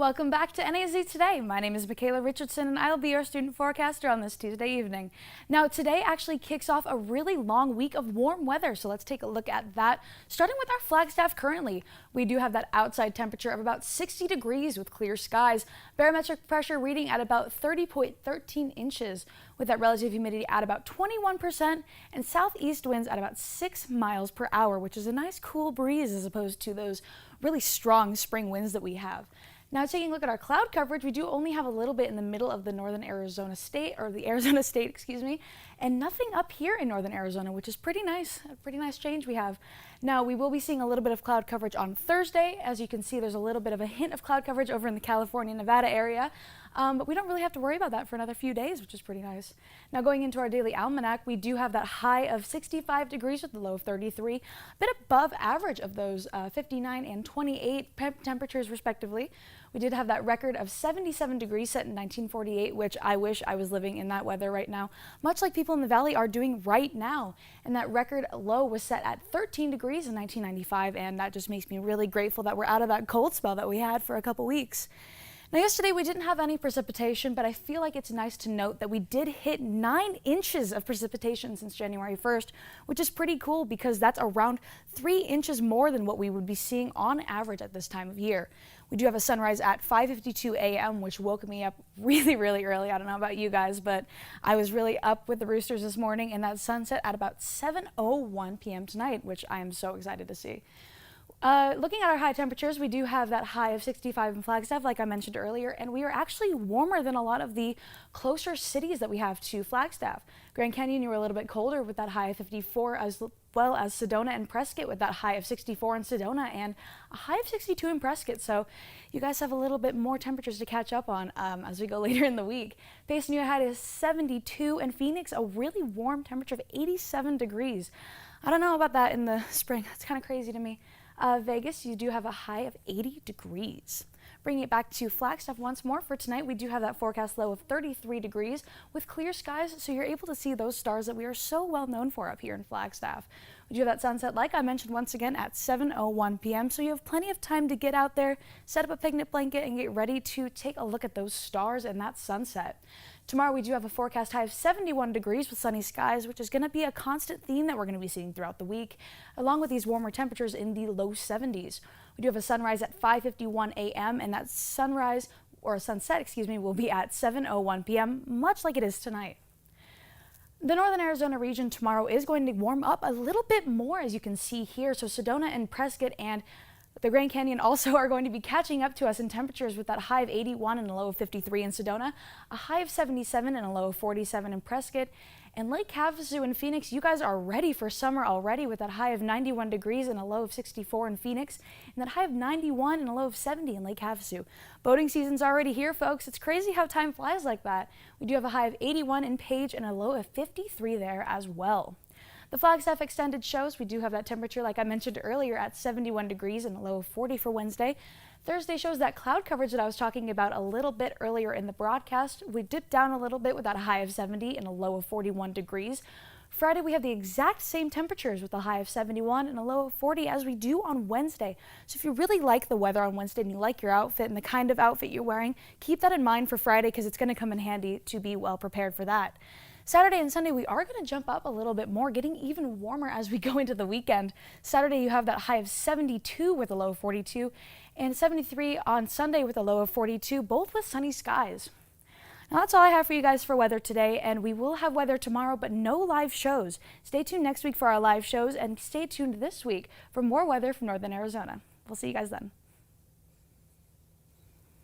Welcome back to NAZ Today. My name is Michaela Richardson and I'll be your student forecaster on this Tuesday evening. Now today actually kicks off a really long week of warm weather, so let's take a look at that. Starting with our Flagstaff currently, we do have that outside temperature of about 60 degrees with clear skies, barometric pressure reading at about 30.13 inches with that relative humidity at about 21% and southeast winds at about 6 miles per hour, which is a nice cool breeze as opposed to those really strong spring winds that we have. Now taking a look at our cloud coverage, we do only have a little bit in the middle of the northern Arizona state, or the Arizona state, excuse me, and nothing up here in northern Arizona, which is pretty nice, a pretty nice change we have. Now we will be seeing a little bit of cloud coverage on Thursday. As you can see, there's a little bit of a hint of cloud coverage over in the California, Nevada area, but we don't really have to worry about that for another few days, which is pretty nice. Now going into our daily almanac, we do have that high of 65 degrees with the low of 33, a bit above average of those 59 and 28 temperatures respectively. We did have that record of 77 degrees set in 1948, which I wish I was living in that weather right now, much like people in the valley are doing right now. And that record low was set at 13 degrees in 1995, and that just makes me really grateful that we're out of that cold spell that we had for a couple weeks. Now yesterday we didn't have any precipitation, but I feel like it's nice to note that we did hit 9 inches of precipitation since January 1st, which is pretty cool because that's around 3 inches more than what we would be seeing on average at this time of year. We do have a sunrise at 5:52 a.m., which woke me up really early. I don't know about you guys, but I was really up with the roosters this morning, and that sunset at about 7:01 p.m. tonight, which I am so excited to see. Looking at our high temperatures, we do have that high of 65 in Flagstaff, like I mentioned earlier, and we are actually warmer than a lot of the closer cities that we have to Flagstaff. Grand Canyon, you were a little bit colder with that high of 54, as well as Sedona and Prescott with that high of 64 in Sedona and a high of 62 in Prescott. So you guys have a little bit more temperatures to catch up on as we go later in the week. Payson, you had a 72, and Phoenix, a really warm temperature of 87 degrees. I don't know about that in the spring. That's kind of crazy to me. Vegas, you do have a high of 80 degrees. Bringing it back to Flagstaff once more for tonight, we do have that forecast low of 33 degrees with clear skies, so you're able to see those stars that we are so well known for up here in Flagstaff. We do have that sunset, like I mentioned once again, at 7:01 p.m., so you have plenty of time to get out there, set up a picnic blanket, and get ready to take a look at those stars and that sunset. Tomorrow we do have a forecast high of 71 degrees with sunny skies, which is going to be a constant theme that we're going to be seeing throughout the week, along with these warmer temperatures in the low 70s. We do have a sunrise at 5:51 a.m. and that sunrise, or sunset, excuse me, will be at 7:01 p.m., much like it is tonight. The northern Arizona region tomorrow is going to warm up a little bit more, as you can see here. So Sedona and Prescott and the Grand Canyon also are going to be catching up to us in temperatures with that high of 81 and a low of 53 in Sedona, a high of 77 and a low of 47 in Prescott. And Lake Havasu in Phoenix, you guys are ready for summer already with that high of 91 degrees and a low of 64 in Phoenix, and that high of 91 and a low of 70 in Lake Havasu. Boating season's already here, folks. It's crazy how time flies like that. We do have a high of 81 in Page and a low of 53 there as well. The Flagstaff extended shows, we do have that temperature, like I mentioned earlier, at 71 degrees and a low of 40 for Wednesday. Thursday shows that cloud coverage that I was talking about a little bit earlier in the broadcast. We dipped down a little bit with that high of 70 and a low of 41 degrees. Friday, we have the exact same temperatures with a high of 71 and a low of 40 as we do on Wednesday. So if you really like the weather on Wednesday and you like your outfit and the kind of outfit you're wearing, keep that in mind for Friday because it's going to come in handy to be well prepared for that. Saturday and Sunday, we are going to jump up a little bit more, getting even warmer as we go into the weekend. Saturday, you have that high of 72 with a low of 42, and 73 on Sunday with a low of 42, both with sunny skies. Now that's all I have for you guys for weather today, and we will have weather tomorrow, but no live shows. Stay tuned next week for our live shows, and stay tuned this week for more weather from northern Arizona. We'll see you guys then.